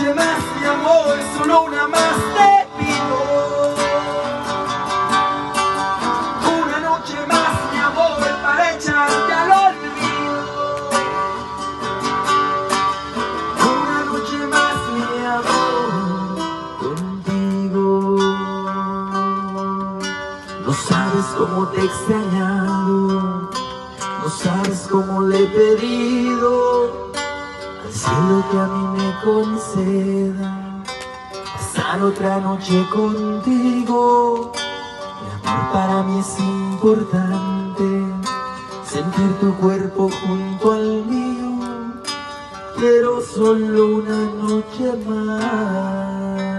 noche más, mi amor, solo una más te pido. Una noche más, mi amor, para echarte al olvido. Una noche más, mi amor, contigo. No sabes cómo te he extrañado, no sabes cómo le he pedido al cielo que a mí me conceda pasar otra noche contigo. Mi amor, para mí es importante sentir tu cuerpo junto al mío. Quiero solo una noche más.